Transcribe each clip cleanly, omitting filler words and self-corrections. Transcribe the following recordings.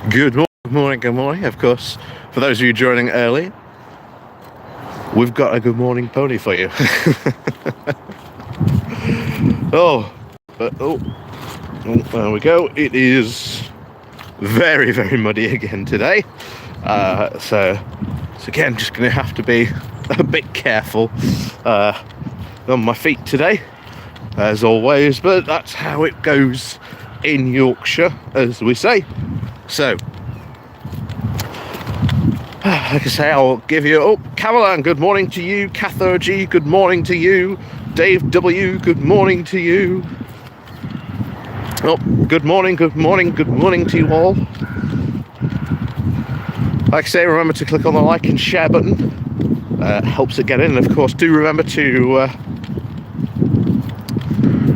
Good morning, good morning. Of course, for those of you joining early, we've got a good morning pony for you. There we go. It is very, very muddy again today. So again, just going to have to be a bit careful on my feet today, as always. But that's how it goes in Yorkshire, as we say. So, like I say, I'll give you... Caroline, good morning to you. Catho G, good morning to you. Dave W, good morning to you. Good morning to you all. Like I say, remember to click on the like and share button. Helps it get in. And of course, do remember to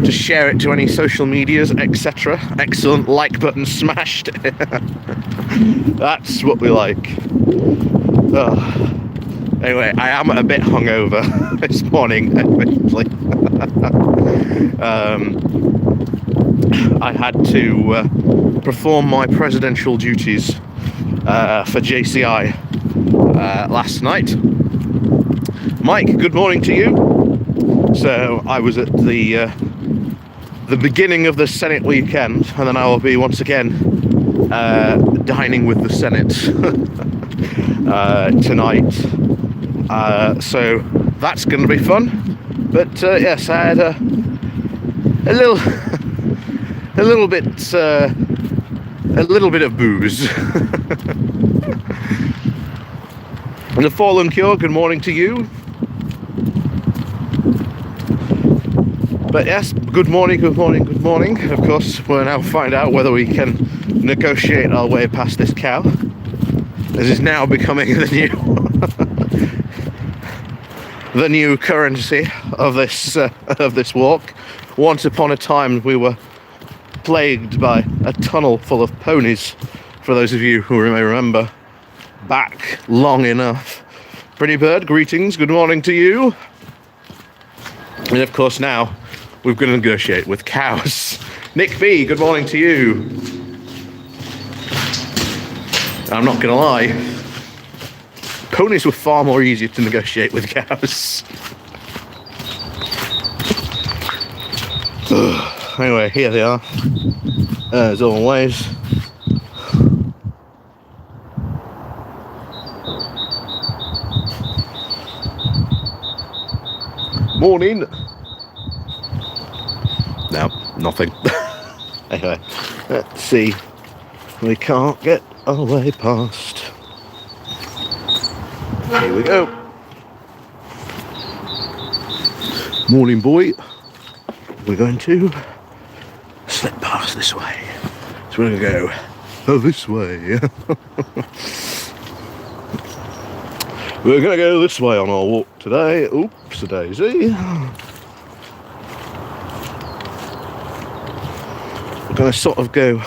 share it to any social medias, etc. Excellent, like button smashed. That's what we like. Anyway, I am a bit hungover this morning, admittedly. I had to perform my presidential duties for JCI last night. Mike, good morning to you. So I was at the beginning of the Senate weekend, and then I will be once again dining with the Senate tonight. So that's going to be fun. But yes, I had a little bit of booze. And the Fallen Cure, good morning to you. But yes, good morning. Of course, we'll now find out whether we can negotiate our way past this cow. This is now becoming the new currency of this walk. Once upon a time, we were plagued by a tunnel full of ponies. For those of you who may remember back long enough. Pretty Bird, greetings. Good morning to you. And of course, now we're going to negotiate with cows. Nick B, good morning to you. I'm not going to lie, ponies were far more easier to negotiate with cows. Anyway, here they are, as always. Morning. No, nothing. Anyway, let's see. We can't get our way past. Here we go. Morning, boy. We're going to slip past this way. So we're going to go this way. We're going to go this way on our walk today. Oops, a daisy. We're going to sort of go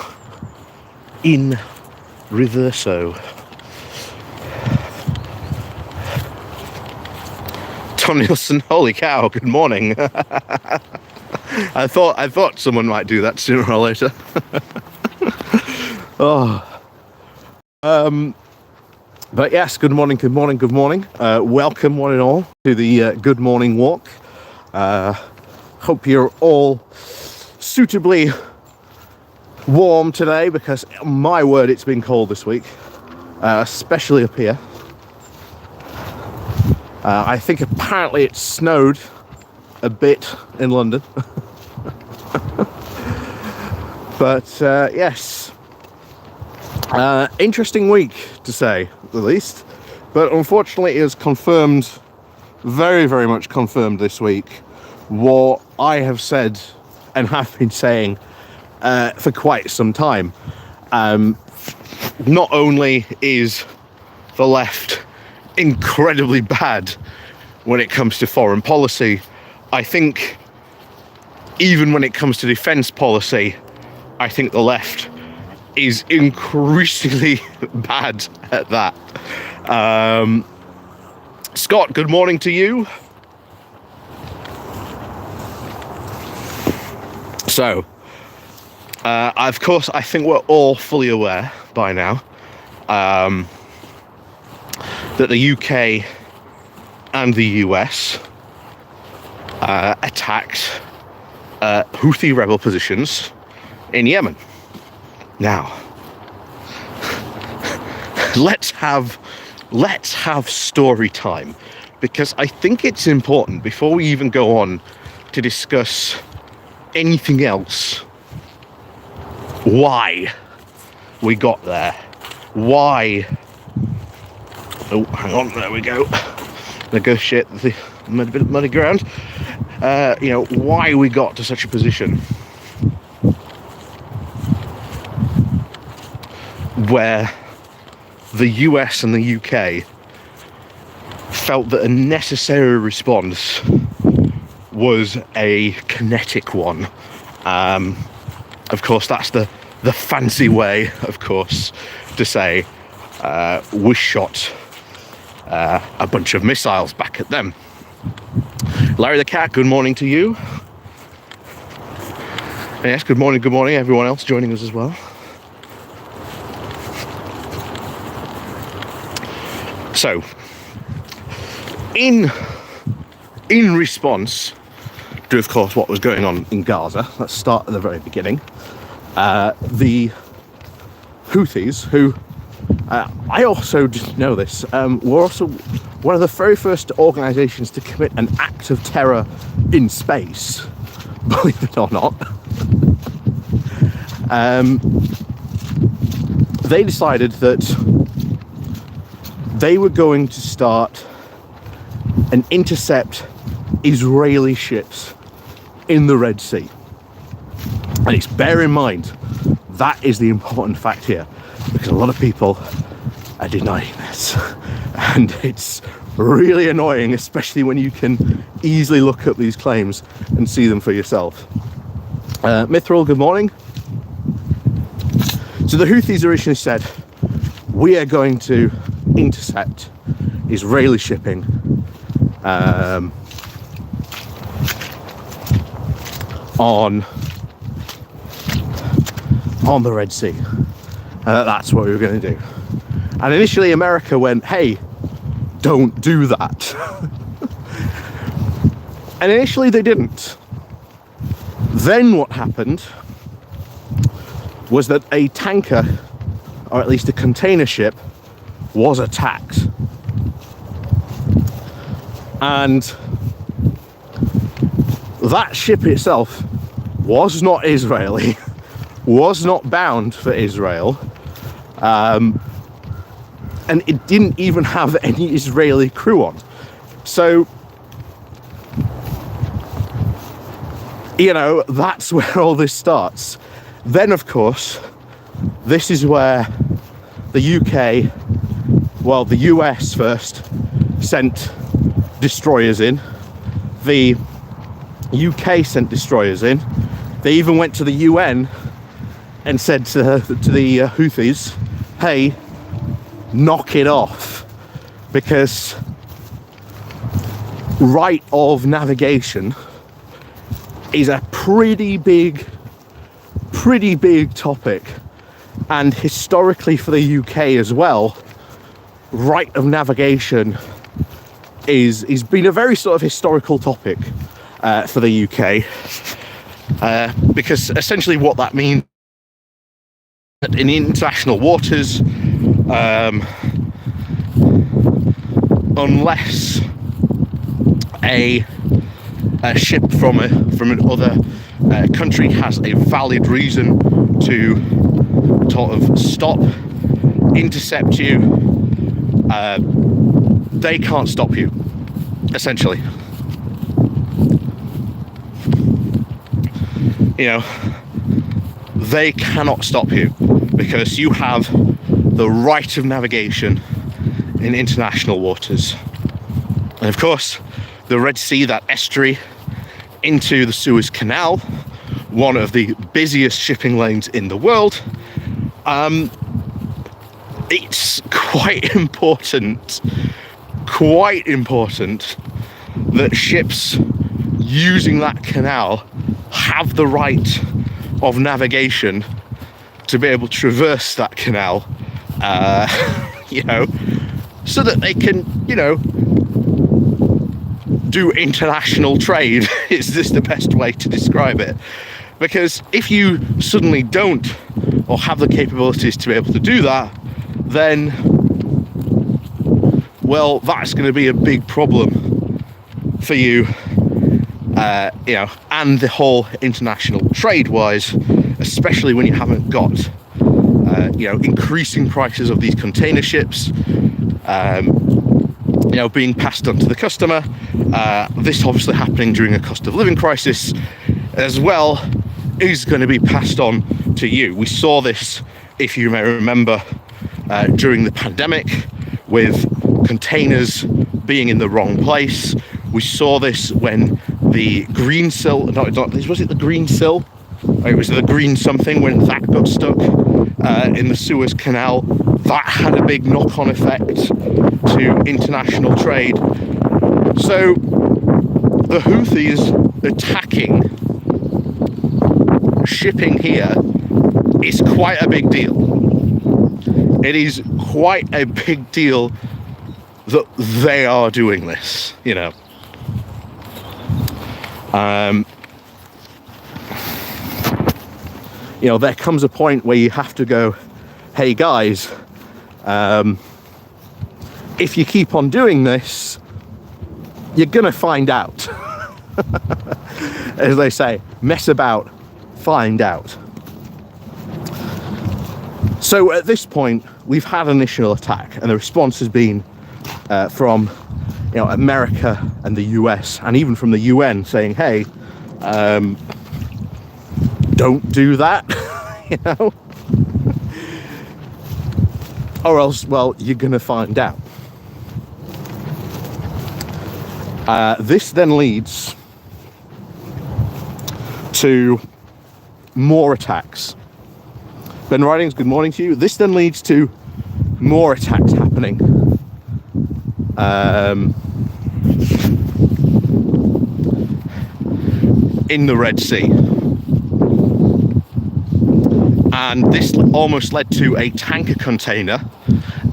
in reverso. Tom Nielsen, holy cow, good morning. I thought someone might do that sooner or later. But yes, good morning. Welcome one and all to the Good Morning Walk. Hope you're all suitably warm today, because my word, it's been cold this week, especially up here. I think apparently it snowed a bit in London. But yes, interesting week to say the least. But unfortunately, it is confirmed, very, very much confirmed this week, what I have said and have been saying for quite some time. Not only is the left incredibly bad when it comes to foreign policy, I think even when it comes to defence policy, I think the left is increasingly bad at that. Scott, good morning to you. So, of course, I think we're all fully aware by now that the UK and the US attacked Houthi rebel positions in Yemen. Now, let's have story time, because I think it's important before we even go on to discuss anything else, why we got there, why. Oh, hang on, there we go. Negotiate the bit of muddy ground. Why we got to such a position where the US and the UK felt that a necessary response was a kinetic one. Of course, that's the fancy way, of course, to say we shot a bunch of missiles back at them. Larry the Cat, good morning to you. Yes, good morning everyone else joining us as well. So, in response to, of course, what was going on in Gaza, let's start at the very beginning. The Houthis, who I also didn't know this, were also one of the very first organisations to commit an act of terror in space, believe it or not. They decided that they were going to start and intercept Israeli ships in the Red Sea. And it's, bear in mind, that is the important fact here, because a lot of people are denying this. And it's really annoying, especially when you can easily look up these claims and see them for yourself. Mithril, good morning. So the Houthis originally said, we are going to intercept Israeli shipping on the Red Sea. That's what we were going to do. And initially America went, hey, don't do that. And initially they didn't. Then what happened was that a tanker, or at least a container ship, was attacked. And that ship itself was not Israeli, was not bound for Israel, and it didn't even have any Israeli crew on. So, that's where all this starts. Then, of course, this is where the UK, well, the US first sent destroyers in. The UK sent destroyers in. They even went to the UN and said to the Houthis, hey, knock it off, because right of navigation is a pretty big topic, and historically for the UK as well, right of navigation is been a very sort of historical topic for the UK, because essentially what that means in international waters, unless a ship from another country has a valid reason to sort of stop, intercept you, they can't stop you, essentially. They cannot stop you because you have the right of navigation in international waters. And of course, the Red Sea, that estuary into the Suez Canal, one of the busiest shipping lanes in the world, it's quite important that ships using that canal have the right of navigation to be able to traverse that canal, so that they can, do international trade. Is this the best way to describe it? Because if you suddenly don't, or have the capabilities to be able to do that, then, well, that's going to be a big problem for you, and the whole international trade-wise, especially when you haven't got, increasing prices of these container ships, being passed on to the customer. This obviously happening during a cost of living crisis as well is going to be passed on to you. We saw this, if you may remember, during the pandemic with containers being in the wrong place. We saw this when the green sill, was it the green sill? It was the green something, when that got stuck in the Suez Canal. That had a big knock-on effect to international trade. So the Houthis attacking shipping here is quite a big deal. It is quite a big deal that they are doing this, there comes a point where you have to go, hey guys, if you keep on doing this, you're gonna find out. As they say, mess about, find out. So at this point, we've had an initial attack, and the response has been from America and the US, and even from the UN, saying, hey, don't do that, or else, well, you're gonna find out. This then leads to more attacks. Ben Ridings, good morning to you. This then leads to more attacks happening. In the Red Sea. And this almost led to a tanker container,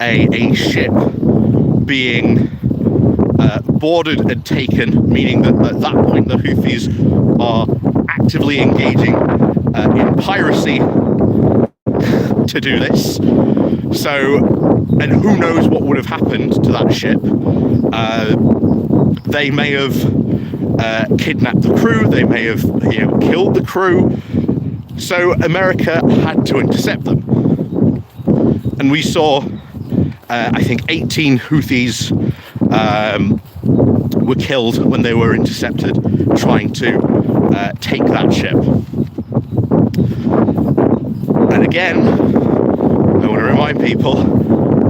a ship being boarded and taken, meaning that at that point the Houthis are actively engaging in piracy to do this. So, and who knows what would have happened to that ship. They may have kidnapped the crew, they may have killed the crew. So America had to intercept them. And we saw, I think 18 Houthis were killed when they were intercepted trying to take that ship. And again, I want to remind people,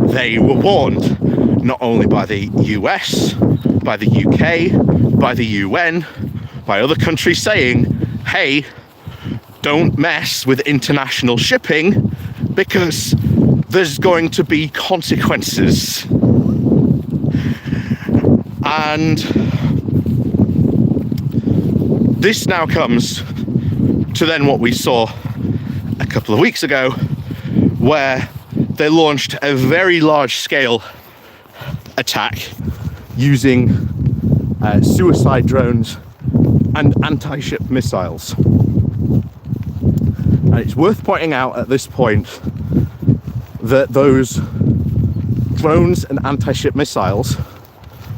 they were warned not only by the US, by the UK, by the UN, by other countries saying, hey, don't mess with international shipping because there's going to be consequences. And this now comes to then what we saw a couple of weeks ago, where they launched a very large scale attack using suicide drones and anti-ship missiles. And it's worth pointing out at this point that those drones and anti-ship missiles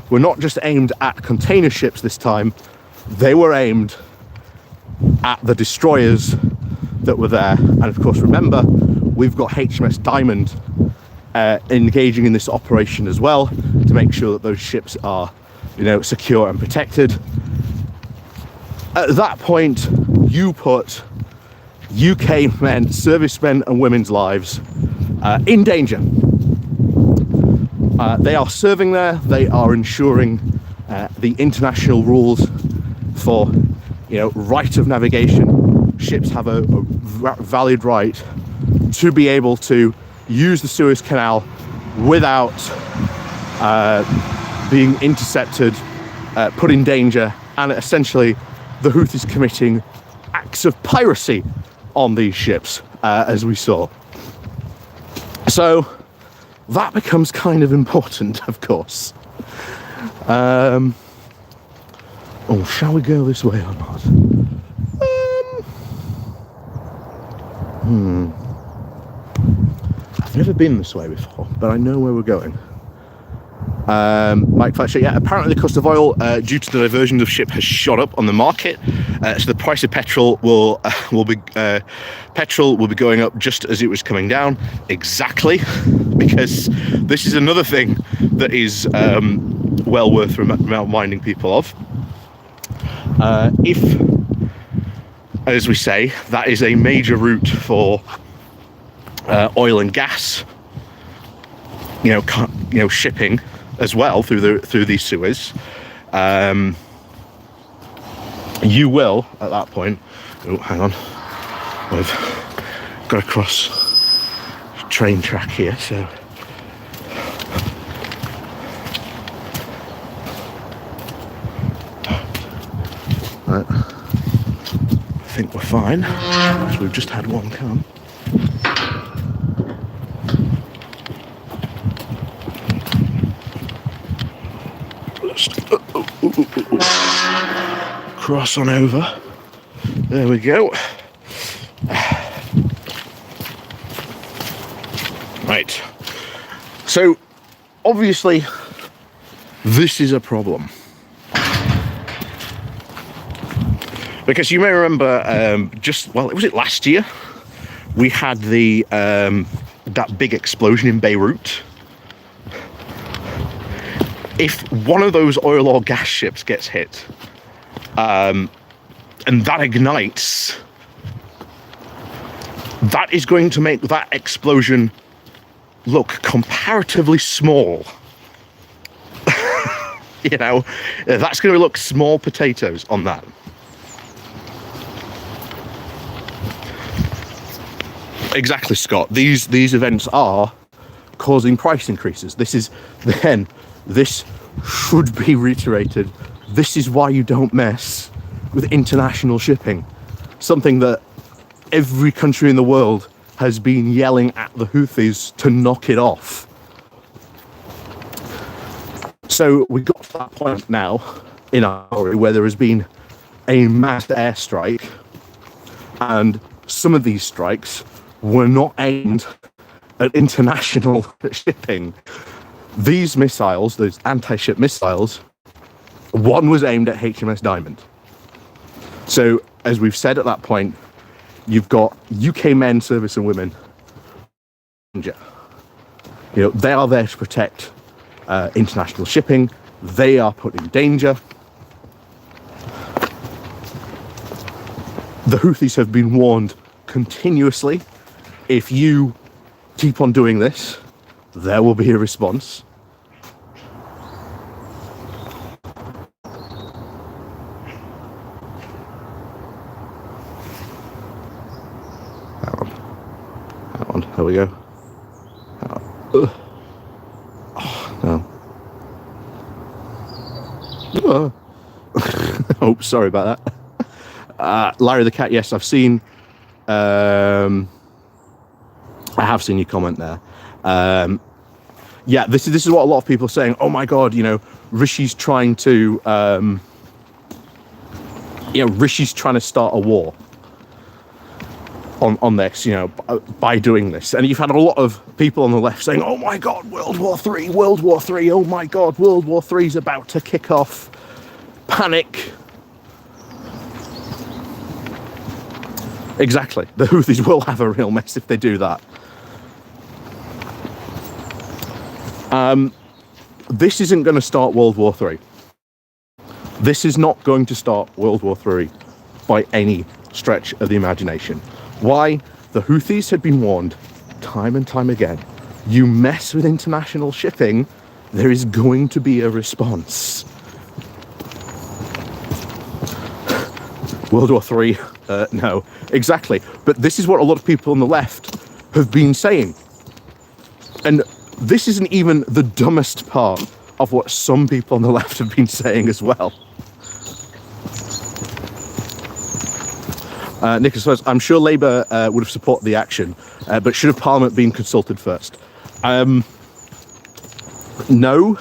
were not just aimed at container ships this time, they were aimed at the destroyers that were there. And of course, remember, we've got HMS Diamond engaging in this operation as well to make sure that those ships are, secure and protected. At that point, you put UK men, servicemen and women's lives in danger. They are serving there, they are ensuring the international rules for right of navigation. Ships have a valid right to be able to use the Suez Canal without being intercepted, put in danger, and essentially the Houthis committing acts of piracy on these ships. as we saw. So that becomes kind of important, of course. Oh, shall we go this way or not? I've never been this way before, but I know where we're going. Mike Fletcher, yeah, apparently the cost of oil due to the diversion of ship has shot up on the market, so the price of petrol will be going up just as it was coming down. Exactly, because this is another thing that is well worth reminding people of. If, as we say, that is a major route for oil and gas, shipping as well through these sewers, you will at that point. Oh, hang on, we've got to cross train track here, so right. I think we're fine because we've just had one come. Cross on over. There we go. Right. So, obviously, this is a problem. Because you may remember, was it last year? We had that big explosion in Beirut. If one of those oil or gas ships gets hit, and that ignites, that is going to make that explosion look comparatively small. That's going to look small potatoes on that. Exactly, Scott. These events are causing price increases. This should be reiterated. This is why you don't mess with international shipping. Something that every country in the world has been yelling at the Houthis to knock it off. So we got to that point now in our story where there has been a mass airstrike, and some of these strikes were not aimed at international shipping. These missiles, those anti-ship missiles, one was aimed at HMS Diamond. So, as we've said at that point, you've got UK men, service and women. They are there to protect international shipping. They are put in danger. The Houthis have been warned continuously, if you keep on doing this, there will be a response. Hang on, there we go. Oh, no. Oh, sorry about that. Larry the Cat, yes, I've seen. I have seen your comment there. Yeah, this is what a lot of people are saying. Oh my God, Rishi's trying to, Rishi's trying to start a war on this, by doing this. And you've had a lot of people on the left saying, oh my God, World War III, oh my God, World War III is about to kick off. Panic. Exactly. The Houthis will have a real mess if they do that. This isn't going to start World War III. This is not going to start World War III by any stretch of the imagination. Why? The Houthis had been warned time and time again. You mess with international shipping, there is going to be a response. World War III, no, exactly. But this is what a lot of people on the left have been saying. And this isn't even the dumbest part of what some people on the left have been saying as well. Nicholas says, I'm sure Labour would have supported the action, but should have Parliament been consulted first? No.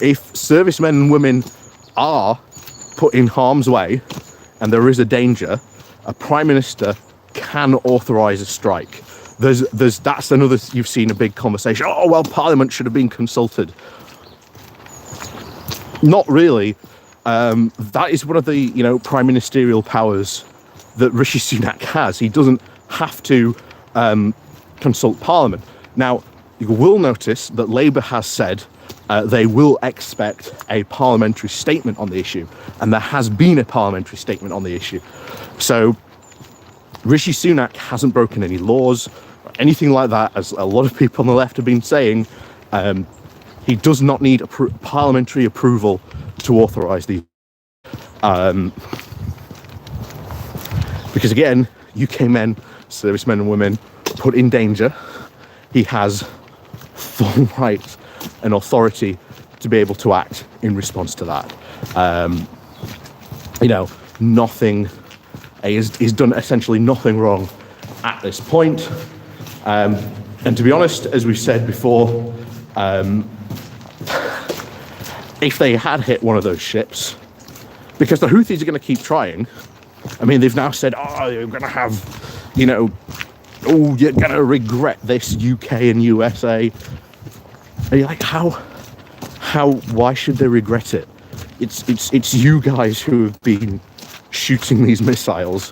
If servicemen and women are put in harm's way and there is a danger, a Prime Minister can authorise a strike. That's another, you've seen a big conversation, oh, well, Parliament should have been consulted. Not really. That is one of the, prime ministerial powers that Rishi Sunak has. He doesn't have to consult Parliament. Now, you will notice that Labour has said they will expect a parliamentary statement on the issue, and there has been a parliamentary statement on the issue. So Rishi Sunak hasn't broken any laws or anything like that, as a lot of people on the left have been saying. He does not need parliamentary approval to authorise these. Because again, UK men, servicemen and women put in danger. He has full right and authority to be able to act in response to that. Nothing, he's done essentially nothing wrong at this point. And to be honest, as we've said before, if they had hit one of those ships, because the Houthis are going to keep trying. I mean, they've now said, oh, you're going to have, you're going to regret this, UK and USA. And you're like, why should they regret it? It's you guys who have been shooting these missiles.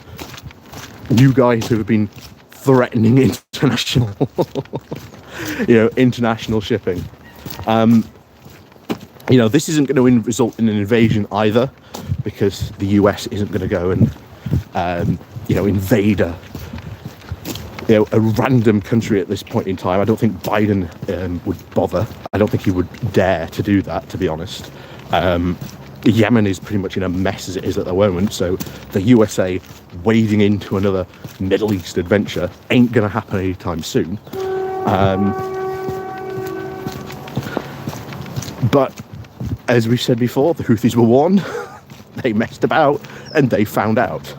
You guys who have been threatening international, international shipping. This isn't going to result in an invasion either, because the US isn't going to go and, invade a random country at this point in time. I don't think Biden would bother. I don't think he would dare to do that, to be honest. Yemen is pretty much in a mess as it is at the moment, so the USA wading into another Middle East adventure ain't going to happen anytime soon. But as we've said before, the Houthis were warned. They messed about and they found out.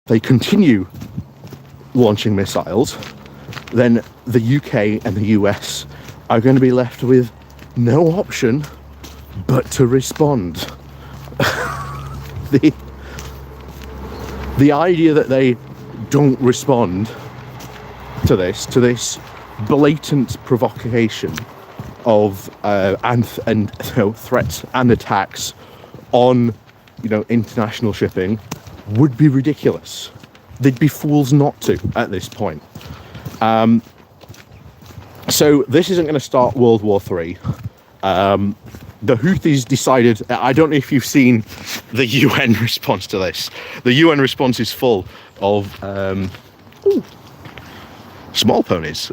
They continue launching missiles. Then the UK and the US are going to be left with no option but to respond. The idea that they don't respond to this blatant provocation of threats and attacks on international shipping would be ridiculous. They'd be fools not to at this point. So this isn't going to start World War III. The Houthis decided, I don't know if you've seen the UN response to this. The UN response is full of small ponies.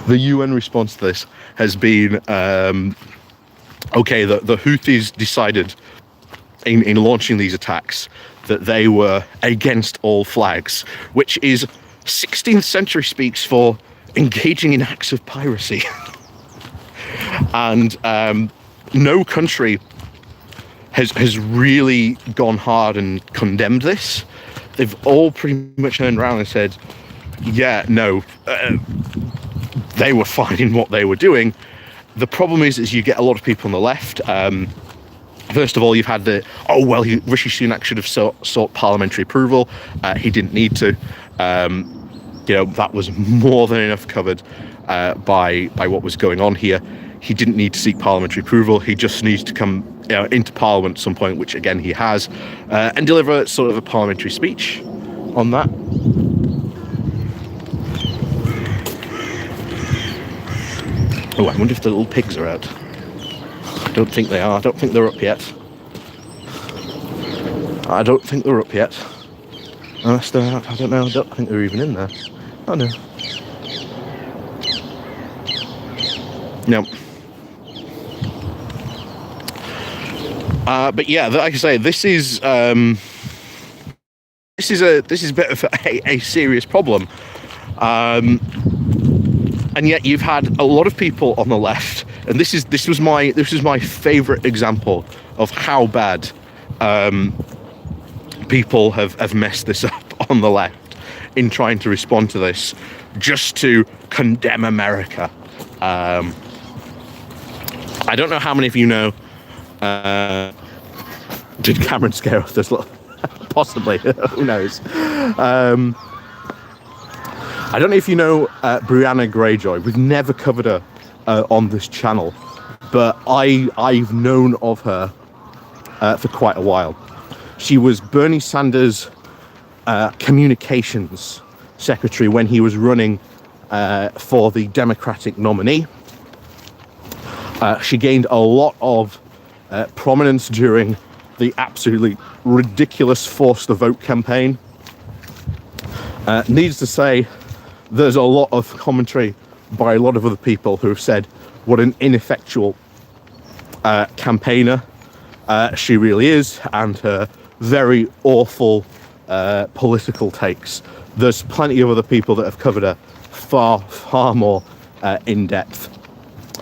The UN response to this has been, the Houthis decided in launching these attacks that they were against all flags, which is 16th century speaks for engaging in acts of piracy. And no country has really gone hard and condemned this. They've all pretty much turned around and said, they were fine in what they were doing. The problem is you get a lot of people on the left. First of all, you've had Rishi Sunak should have sought parliamentary approval. He didn't need to. That was more than enough covered by what was going on here. He didn't need to seek parliamentary approval. He just needs to come into Parliament at some point, which again he has, and deliver sort of a parliamentary speech on that. Oh, I wonder if the little pigs are out. I don't think they are. I don't think they're up yet. Unless they're out, I don't know. I don't think they're even in there. Oh, no. No. But yeah, like I say, this is a bit of a serious problem. And yet you've had a lot of people on the left, and this was my favourite example of how bad people have messed this up on the left in trying to respond to this just to condemn America. I don't know how many of you know, did Cameron scare off this little, possibly, who knows. I don't know if you know Brianna Greyjoy. We've never covered her on this channel, but I've known of her for quite a while. She was Bernie Sanders' communications secretary when he was running for the Democratic nominee. She gained a lot of prominence during the absolutely ridiculous Force the Vote campaign. Needs to say, there's a lot of commentary by a lot of other people who have said what an ineffectual campaigner she really is, and her very awful political takes. There's plenty of other people that have covered her far more in depth.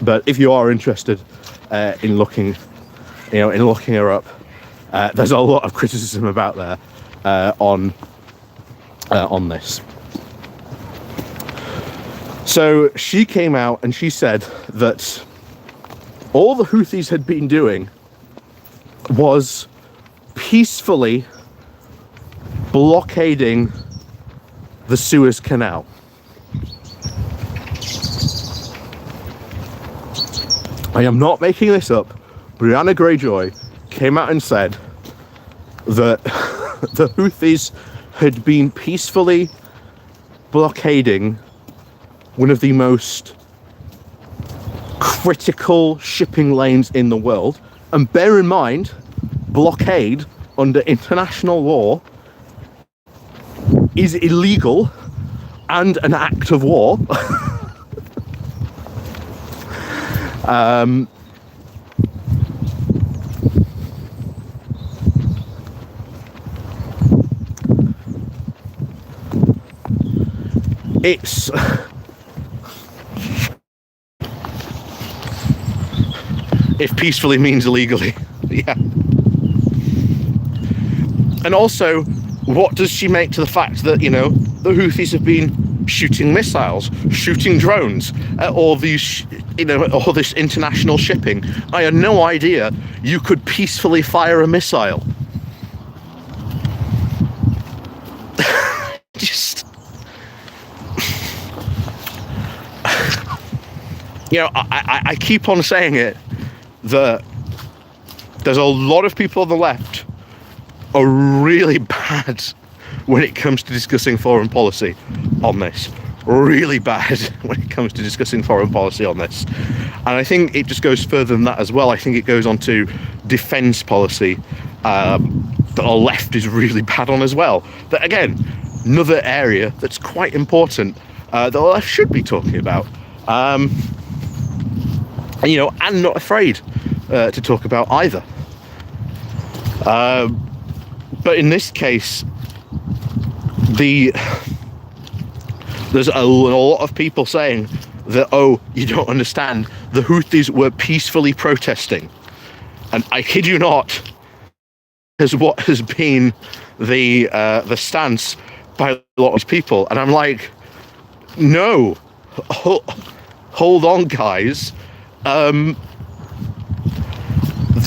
But if you are interested in looking her up, there's a lot of criticism about there on this. So she came out and she said that all the Houthis had been doing was peacefully blockading the Suez Canal. I am not making this up. Brianna Greyjoy came out and said that the Houthis had been peacefully blockading one of the most critical shipping lanes in the world. And bear in mind, blockade under international law is illegal and an act of war. It's if peacefully means illegally. Yeah. And also, what does she make to the fact that, you know, the Houthis have been shooting missiles, shooting drones at all these, all this international shipping? I had no idea you could peacefully fire a missile. Just, I keep on saying it, that there's a lot of people on the left are really bad when it comes to discussing foreign policy on this. Really bad when it comes to discussing foreign policy on this. And I think it just goes further than that as well. I think it goes on to defence policy that the left is really bad on as well. That, again, another area that's quite important that the left should be talking about. And not afraid to talk about either. But in this case, there's a lot of people saying that, oh, you don't understand, the Houthis were peacefully protesting. And I kid you not, is what has been the stance by a lot of people. And I'm like, no, hold on, guys.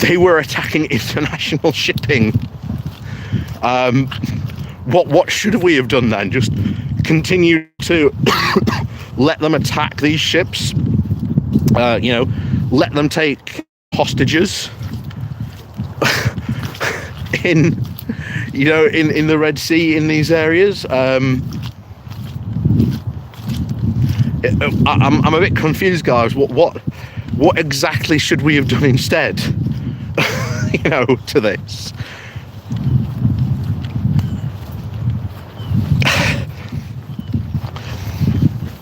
They were attacking international shipping. What should we have done then? Just continue to let them attack these ships? Let them take hostages in the Red Sea, in these areas? I'm a bit confused, guys. What exactly should we have done instead? To this.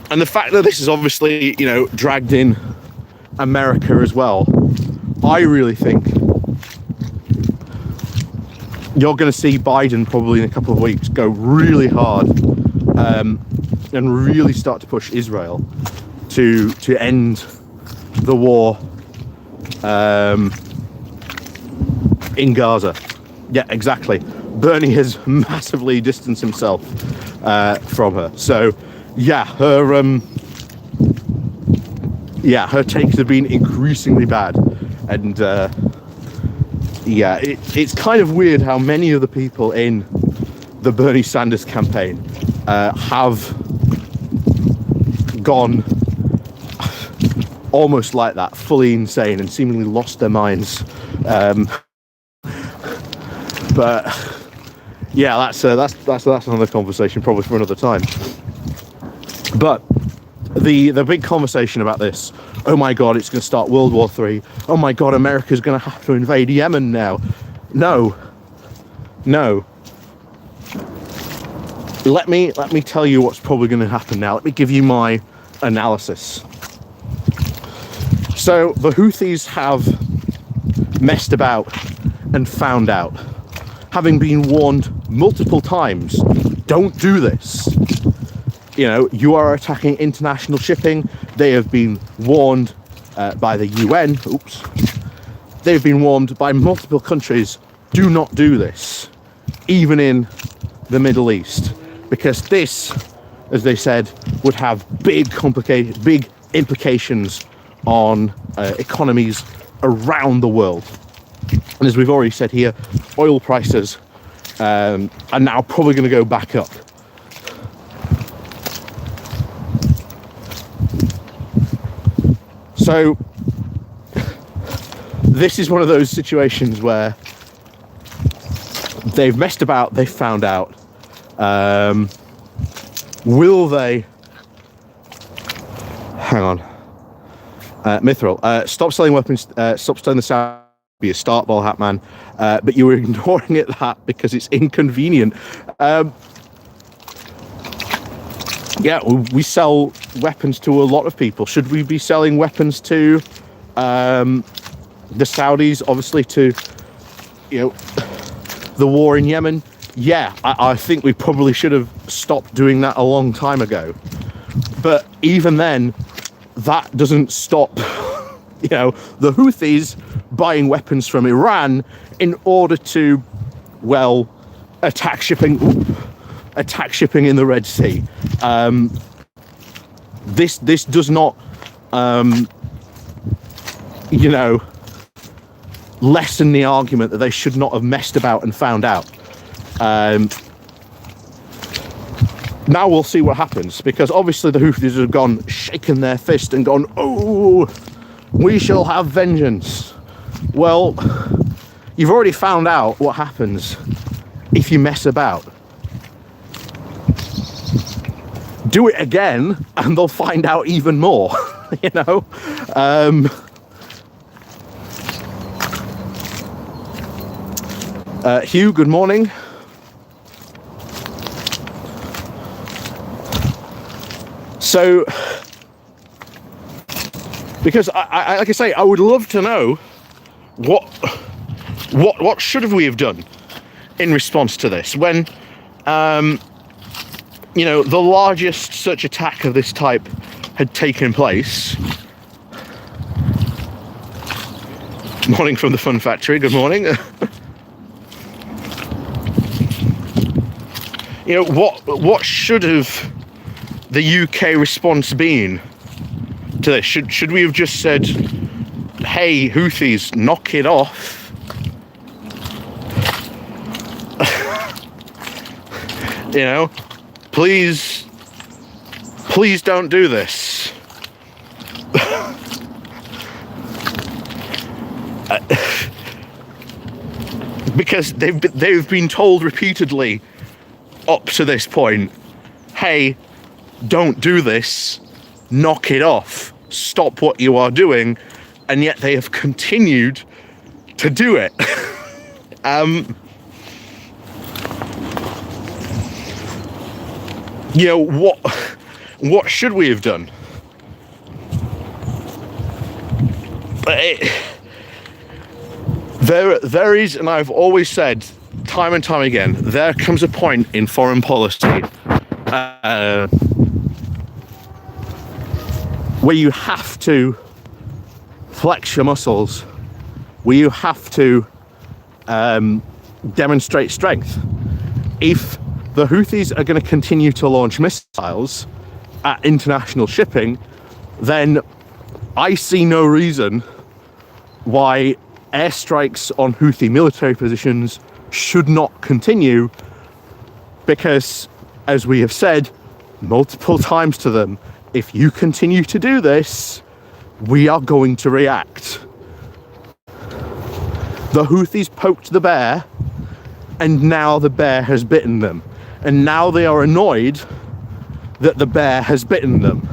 And the fact that this is obviously, dragged in America as well, I really think you're going to see Biden probably in a couple of weeks go really hard and really start to push Israel to end the war in Gaza. Yeah, exactly. Bernie has massively distanced himself from her. So, yeah, her takes have been increasingly bad, and yeah, it's kind of weird how many of the people in the Bernie Sanders campaign have gone almost like that, fully insane and seemingly lost their minds. But yeah, that's another conversation, probably for another time. But the big conversation about this, oh my god, it's going to start World War III. Oh my god, America's going to have to invade Yemen now. No. Let me tell you what's probably going to happen now. Let me give you my analysis. So the Houthis have messed about and found out, having been warned multiple times, don't do this. You know, you are attacking international shipping. They have been warned by the UN. Oops. They've been warned by multiple countries, do not do this, even in the Middle East, because this, as they said, would have big implications on economies around the world. And as we've already said here, oil prices are now probably going to go back up. So this is one of those situations where they've messed about, they've found out. Will they... Hang on. Mithril, stop selling weapons, stop selling the Saudi, be a start ball hat man, but you were ignoring it that because it's inconvenient. Yeah, we sell weapons to a lot of people. Should we be selling weapons to the Saudis, obviously, to, you know, the war in Yemen? Yeah, I think we probably should have stopped doing that a long time ago. But even then, that doesn't stop, you know, the Houthis buying weapons from Iran in order to, well, attack shipping in the Red Sea. This does not, you know, lessen the argument that they should not have messed about and found out. Now we'll see what happens, because obviously the Houthis have gone, shaken their fist and gone, oh, we shall have vengeance. Well, you've already found out what happens if you mess about. Do it again and they'll find out even more, you know? Hugh, good morning. So, because I like I say, I would love to know what should have we have done in response to this when, you know, the largest such attack of this type had taken place. Morning from the Fun Factory. Good morning. You know, what should have the UK response been to this? Should we have just said, hey, Houthis, knock it off? You know, please don't do this. Because they've been told repeatedly up to this point, hey, don't do this, knock it off, stop what you are doing, and yet they have continued to do it. You know, what should we have done? There is, and I've always said time and time again, there comes a point in foreign policy where you have to flex your muscles, where you have to, demonstrate strength. If the Houthis are going to continue to launch missiles at international shipping, then I see no reason why airstrikes on Houthi military positions should not continue, because, as we have said multiple times to them, if you continue to do this, we are going to react. The Houthis poked the bear, and now the bear has bitten them. And now they are annoyed that the bear has bitten them.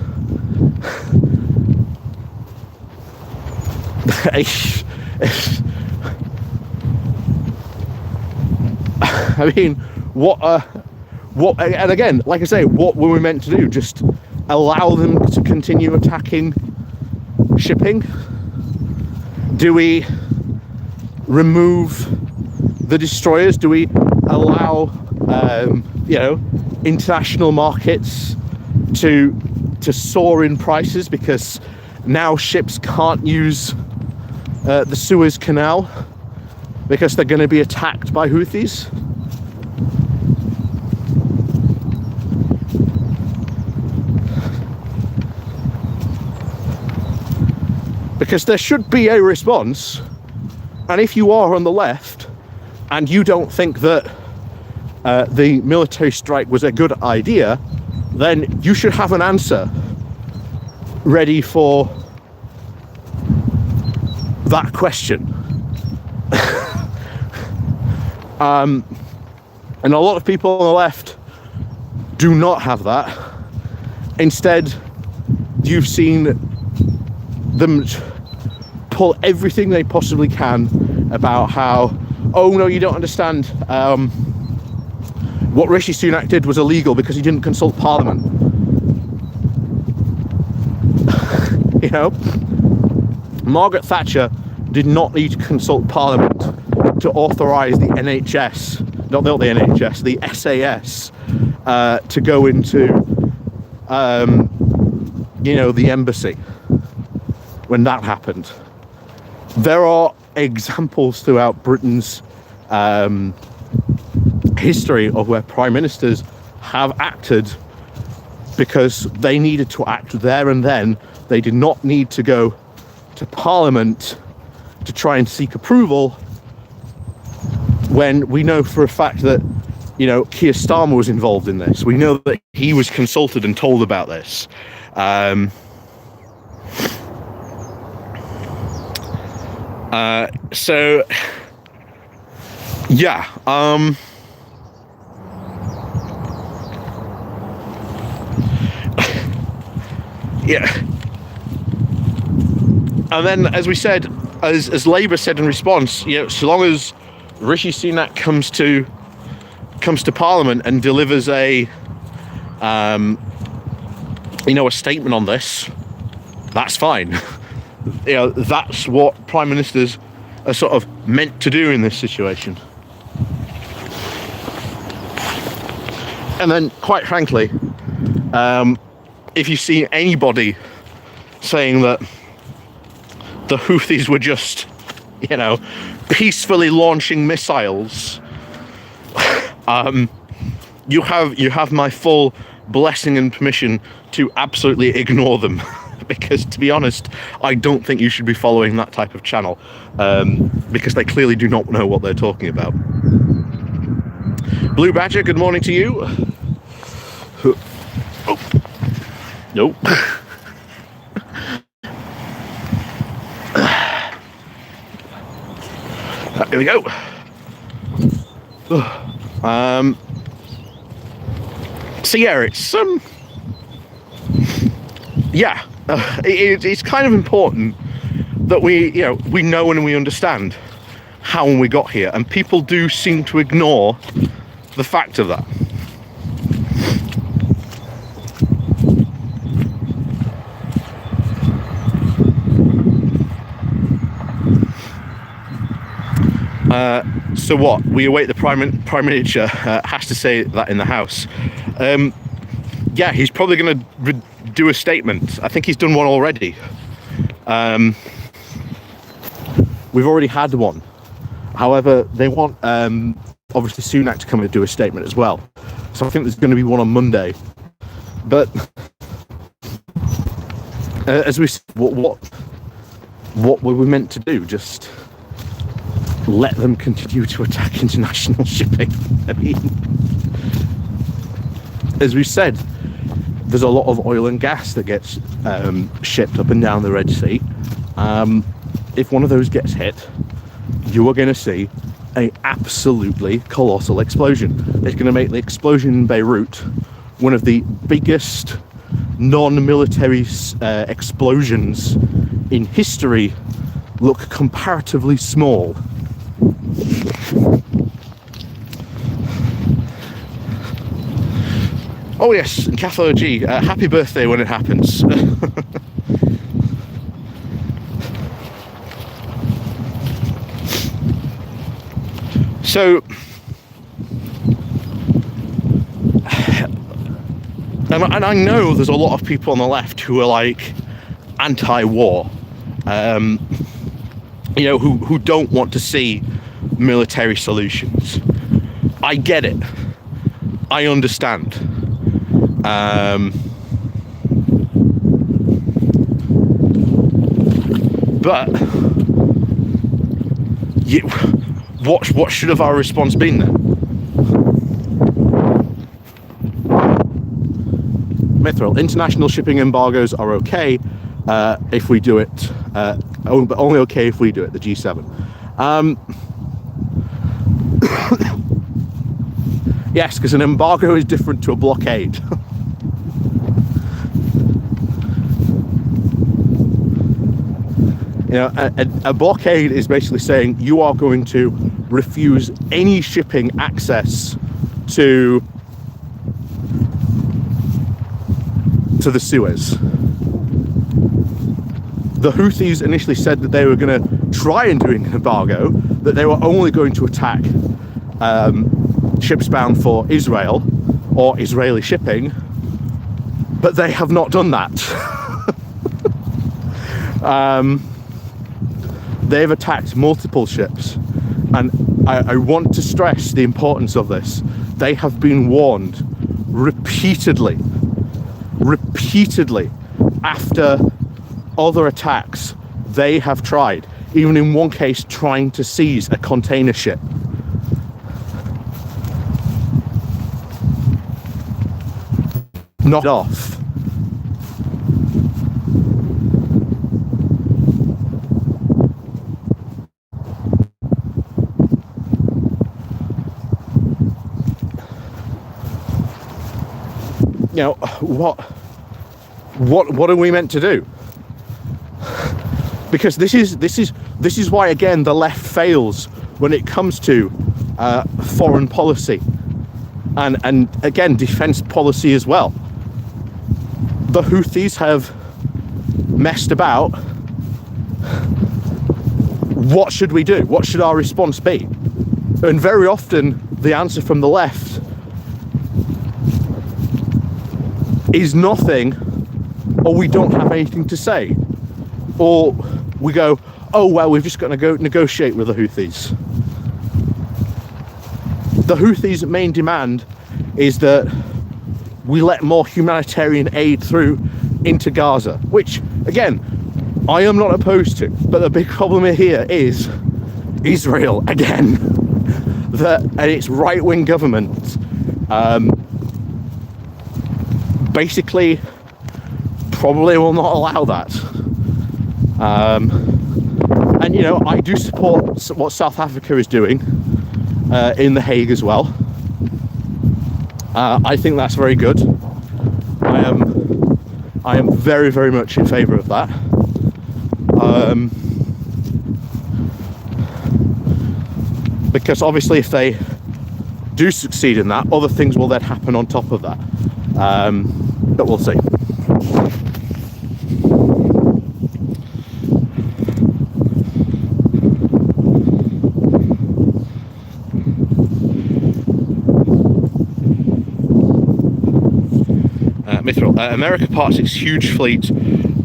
I mean, what, and again, like I say, what were we meant to do? Just allow them to continue attacking shipping? Do we remove the destroyers? Do we allow, international markets to soar in prices because now ships can't use the Suez Canal because they're going to be attacked by Houthis? Because there should be a response, and if you are on the left and you don't think that the military strike was a good idea, then you should have an answer ready for that question. And a lot of people on the left do not have that. Instead, you've seen them pull everything they possibly can about how, oh no, you don't understand, what Rishi Sunak did was illegal because he didn't consult Parliament. You know, Margaret Thatcher did not need to consult Parliament to authorise the NHS, not the NHS, the SAS, to go into, the embassy when that happened. There are examples throughout Britain's history of where prime ministers have acted because they needed to act there and then. They did not need to go to Parliament to try and seek approval, when we know for a fact that, Keir Starmer was involved in this. We know that he was consulted and told about this. And then, as we said, as Labour said in response, so long as Rishi Sunak comes to Parliament and delivers a statement on this, that's fine. That's what prime ministers are sort of meant to do in this situation. And then, quite frankly, if you see anybody saying that the Houthis were just, peacefully launching missiles, you have my full blessing and permission to absolutely ignore them. Because, to be honest, I don't think you should be following that type of channel, because they clearly do not know what they're talking about. Blue Badger, good morning to you. Oh. Nope. Here we go. So yeah, it's it's kind of important that we know and we understand how we got here, and people do seem to ignore the fact of that. So what? We await the Prime Minister has to say that in the House. Yeah, he's probably going to do a statement. I think he's done one already. We've already had one. However, they want obviously Sunak to come and do a statement as well. So I think there's going to be one on Monday. But as we said, what were we meant to do? Just let them continue to attack international shipping? I mean, as we said, there's a lot of oil and gas that gets shipped up and down the Red Sea. If one of those gets hit, you are going to see an absolutely colossal explosion. It's going to make the explosion in Beirut one of the biggest non-military explosions in history look comparatively small. Oh yes, and Cathode G, happy birthday when it happens. So, and I know there's a lot of people on the left who are like anti-war, you know, who don't want to see military solutions. I get it. I understand. But what should have our response been then? Mithril, international shipping embargoes are okay if we do it, but only okay if we do it, the G7. Yes, because an embargo is different to a blockade. You know, a blockade is basically saying you are going to refuse any shipping access to the Suez. The Houthis initially said that they were going to try and do an embargo, that they were only going to attack ships bound for Israel or Israeli shipping, but they have not done that. They've attacked multiple ships, and I want to stress the importance of this. They have been warned repeatedly after other attacks they have tried, even in one case trying to seize a container ship. Knocked off. You know, what are we meant to do? Because this is why, again, the left fails when it comes to foreign policy and again defense policy as well. The Houthis have messed about. What should we do? What should our response be? And very often the answer from the left is nothing, or we don't have anything to say, or we go, oh well, we've just got to go negotiate with the Houthis. The Houthis' main demand is that we let more humanitarian aid through into Gaza, which again I am not opposed to, but the big problem here is Israel again. And its right-wing government basically probably will not allow that. And you know, I do support what South Africa is doing in The Hague as well. I think that's very good. I am very, very much in favour of that. Because obviously if they do succeed in that, other things will then happen on top of that. But we'll see. Mithril, America parks its huge fleet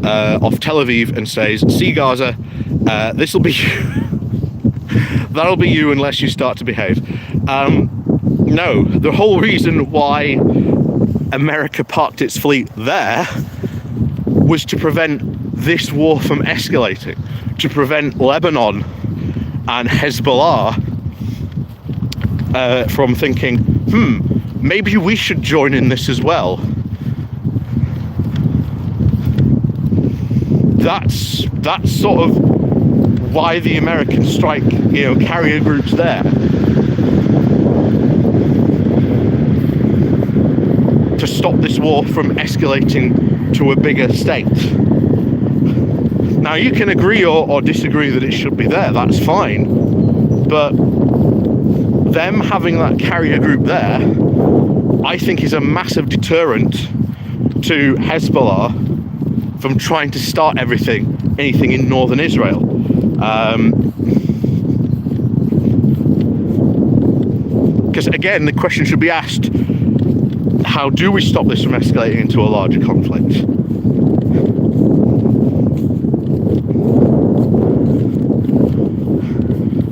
off Tel Aviv and says, see Gaza, this will be that'll be you unless you start to behave. No, the whole reason why America parked its fleet there was to prevent this war from escalating, to prevent Lebanon and Hezbollah from thinking, maybe we should join in this as well. That's sort of why the Americans strike, carrier groups there. To stop this war from escalating to a bigger state. Now, you can agree or disagree that it should be there, that's fine, but them having that carrier group there, I think, is a massive deterrent to Hezbollah from trying to start anything in northern Israel. Because again, the question should be asked, how do we stop this from escalating into a larger conflict?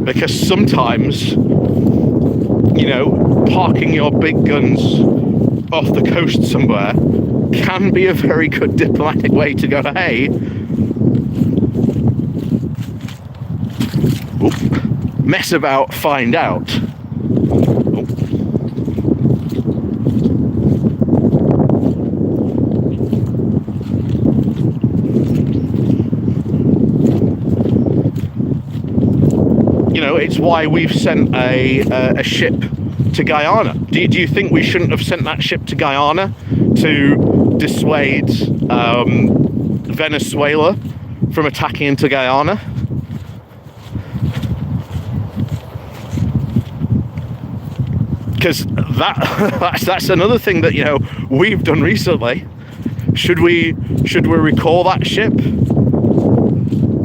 Because sometimes, parking your big guns off the coast somewhere can be a very good diplomatic way to go, hey, mess about, find out. It's why we've sent a ship to Guyana. Do you think we shouldn't have sent that ship to Guyana to dissuade Venezuela from attacking into Guyana? Because that's another thing that we've done recently. Should we recall that ship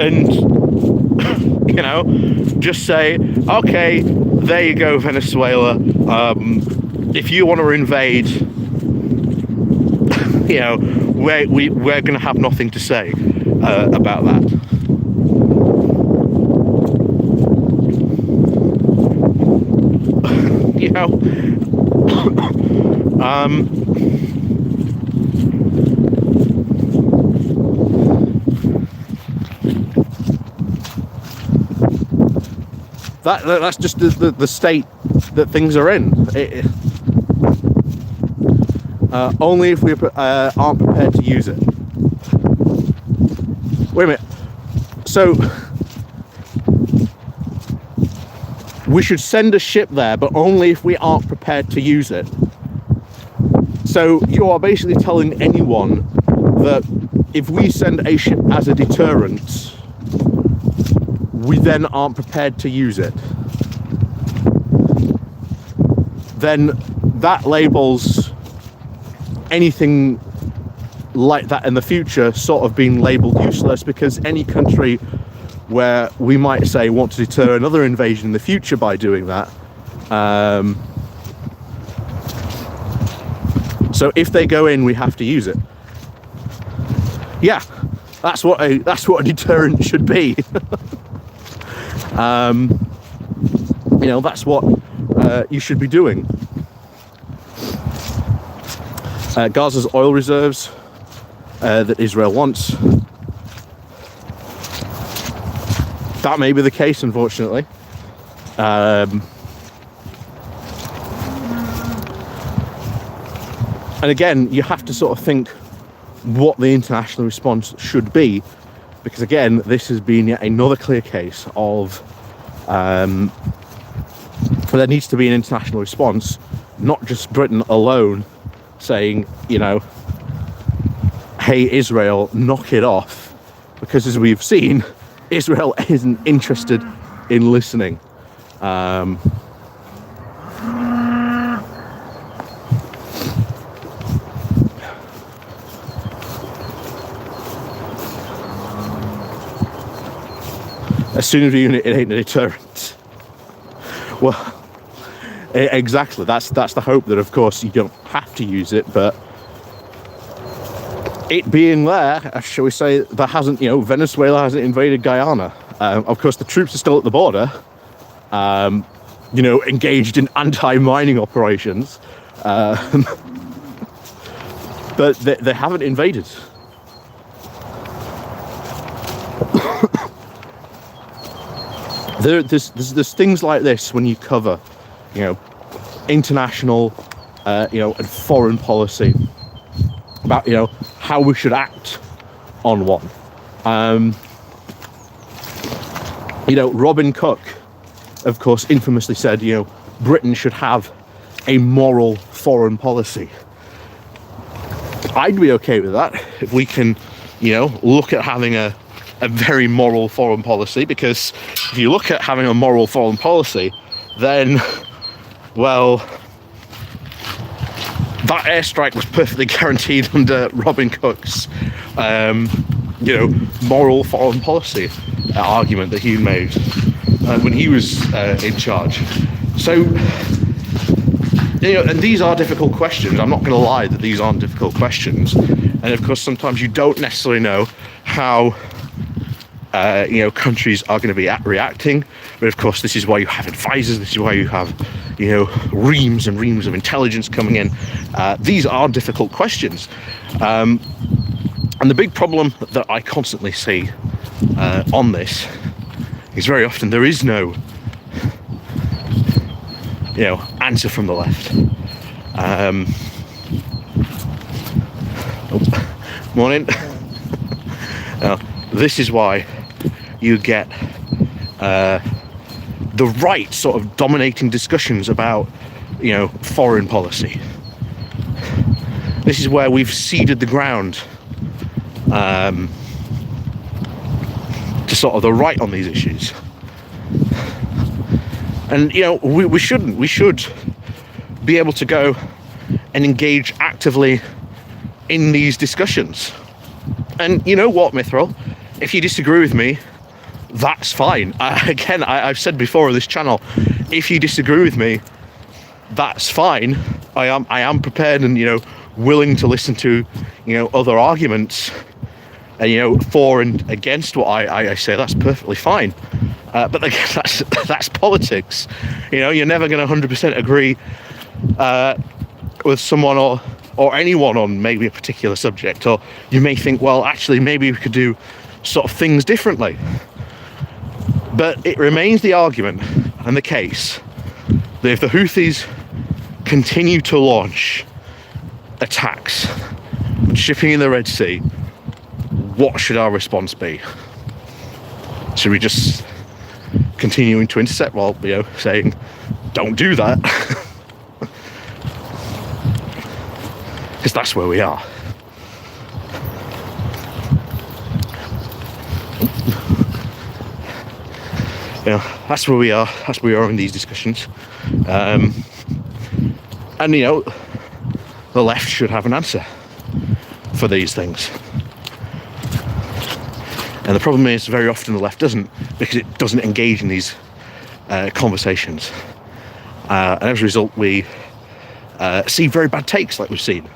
and just say, okay, there you go, Venezuela. If you want to invade, we're going to have nothing to say about that. That's just the state that things are in. Only if we aren't prepared to use it. Wait a minute. So we should send a ship there, but only if we aren't prepared to use it. So you are basically telling anyone that if we send a ship as a deterrent, we then aren't prepared to use it. Then that labels anything like that in the future sort of being labelled useless, because any country where we might say want to deter another invasion in the future by doing that, so if they go in, we have to use it. Yeah, that's what a deterrent should be. That's what you should be doing. Gaza's oil reserves that Israel wants. That may be the case, unfortunately. And again, you have to sort of think what the international response should be, because again, this has been yet another clear case of there needs to be an international response, not just Britain alone saying, hey, Israel, knock it off, because as we've seen, Israel isn't interested in listening. As soon as we use it, it ain't a deterrent. Well, exactly. That's the hope, that of course you don't have to use it, but it being there, shall we say, that hasn't, Venezuela hasn't invaded Guyana. Of course, the troops are still at the border, engaged in anti-mining operations, but they haven't invaded. There's things like this when you cover, international, and foreign policy about, how we should act on one. Robin Cook, of course, infamously said, Britain should have a moral foreign policy. I'd be okay with that if we can, look at having a very moral foreign policy, because if you look at having a moral foreign policy, then, well, that airstrike was perfectly guaranteed under Robin Cook's, moral foreign policy argument that he made when he was in charge. So, and these are difficult questions. I'm not going to lie that these aren't difficult questions. And of course, sometimes you don't necessarily know how, countries are going to be reacting. But of course, this is why you have advisors. This is why you have, reams and reams of intelligence coming in. These are difficult questions. And the big problem that I constantly see on this is very often there is no, answer from the left. Morning. This is why you get the right sort of dominating discussions about, foreign policy. This is where we've ceded the ground to sort of the right on these issues. And, we shouldn't. We should be able to go and engage actively in these discussions. And you know what, Mithril? If you disagree with me, that's fine. I've said before on this channel, if you disagree with me, that's fine. I am prepared and, willing to listen to, other arguments, and, for and against what I say. That's perfectly fine. But again, that's politics. You're never going to 100% agree with someone or anyone on maybe a particular subject, or you may think, well, actually, maybe we could do sort of things differently. But it remains the argument and the case that if the Houthis continue to launch attacks on shipping in the Red Sea, what should our response be? Should we just continuing to intercept while, saying, don't do that? Because that's where we are. That's where we are. That's where we are in these discussions. And, the left should have an answer for these things. And the problem is, very often the left doesn't, because it doesn't engage in these conversations. And as a result, we see very bad takes, like we've seen,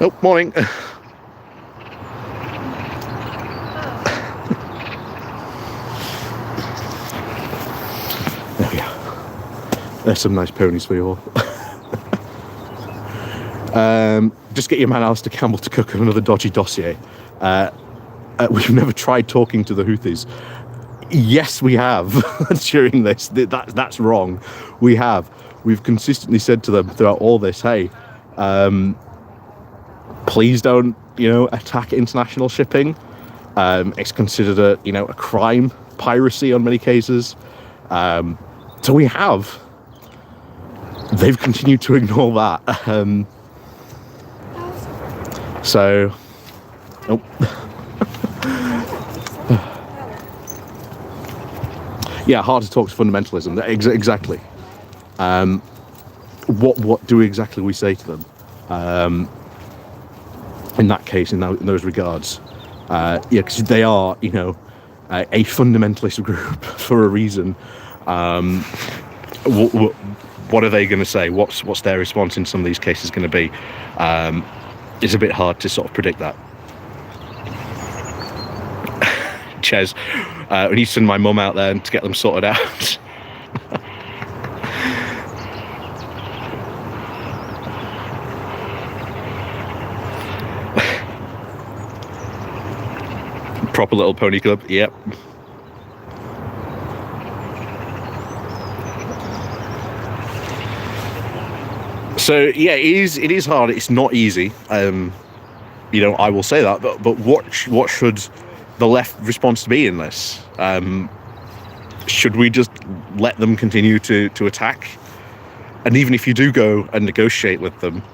Oh, morning. There we go. There's some nice ponies for you all. Just get your man Alistair Campbell to cook another dodgy dossier. We've never tried talking to the Houthis. Yes, we have. During this, that's wrong. We have. We've consistently said to them throughout all this, hey, please don't, attack international shipping. It's considered a crime, piracy on many cases. So we have. They've continued to ignore that. Yeah, hard to talk to fundamentalism. Exactly. What do exactly we say to them? In that case, in those regards, because they are, a fundamentalist group for a reason. What are they going to say? What's their response in some of these cases going to be? It's a bit hard to sort of predict that. Ches, we need to send my mum out there to get them sorted out. Proper little pony club, yep. So yeah, it is hard. It's not easy. You know, I will say that. But what should the left response be in this? Should we just let them continue to attack? And even if you do go and negotiate with them,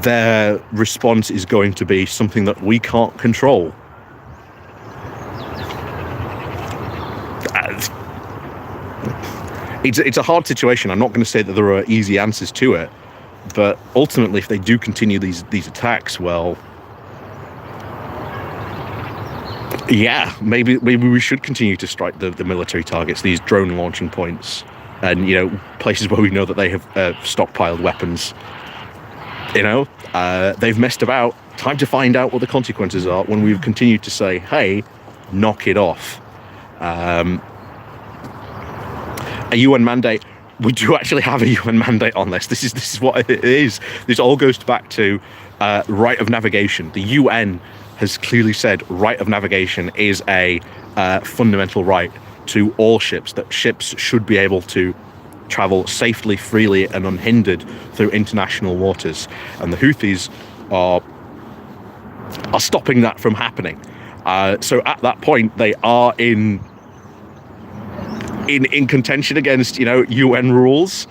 their response is going to be something that we can't control. It's a hard situation. I'm not going to say that there are easy answers to it, but ultimately, if they do continue these attacks, well, yeah, maybe we should continue to strike the military targets, these drone launching points, and you know, places where we know that they have stockpiled weapons. You know, they've messed about. Time to find out what the consequences are when we've continued to say, "Hey, knock it off." A UN mandate. We do actually have a UN mandate on this. This is what it is. This all goes back to right of navigation. The UN has clearly said right of navigation is a fundamental right to all ships, that ships should be able to travel safely, freely and unhindered through international waters. And the Houthis are stopping that from happening. So at that point, they are in contention against, you know, UN rules.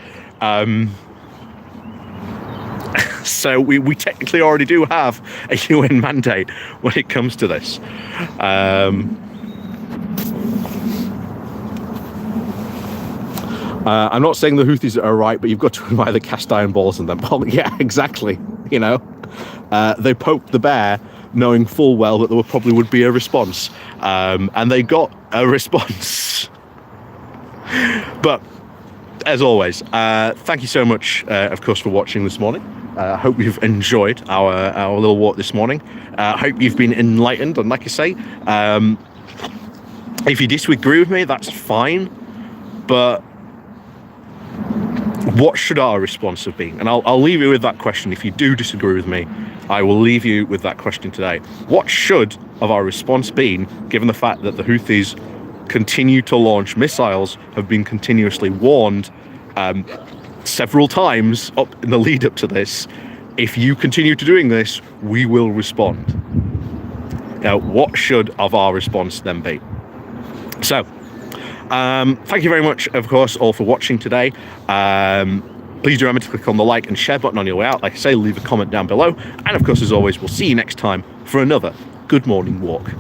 So we technically already do have a UN mandate when it comes to this. I'm not saying the Houthis are right, but you've got to admire the cast iron balls in them. Well, yeah, exactly. You know, they poked the bear knowing full well that there probably would be a response, and they got a response. But as always, thank you so much, of course, for watching this morning. I hope you've enjoyed our little walk this morning. I hope you've been enlightened. And like I say, if you disagree with me, that's fine. But what should our response have been? And I'll leave you with that question. If you do disagree with me, I will leave you with that question today. What should have our response been, given the fact that the Houthis continue to launch missiles, have been continuously warned several times up in the lead up to this? If you continue to doing this, we will respond. Now, what should of our response then be? So, thank you very much, of course, all for watching today. Please do remember to click on the like and share button on your way out. Like I say, leave a comment down below. And of course, as always, we'll see you next time for another Good Morning Walk.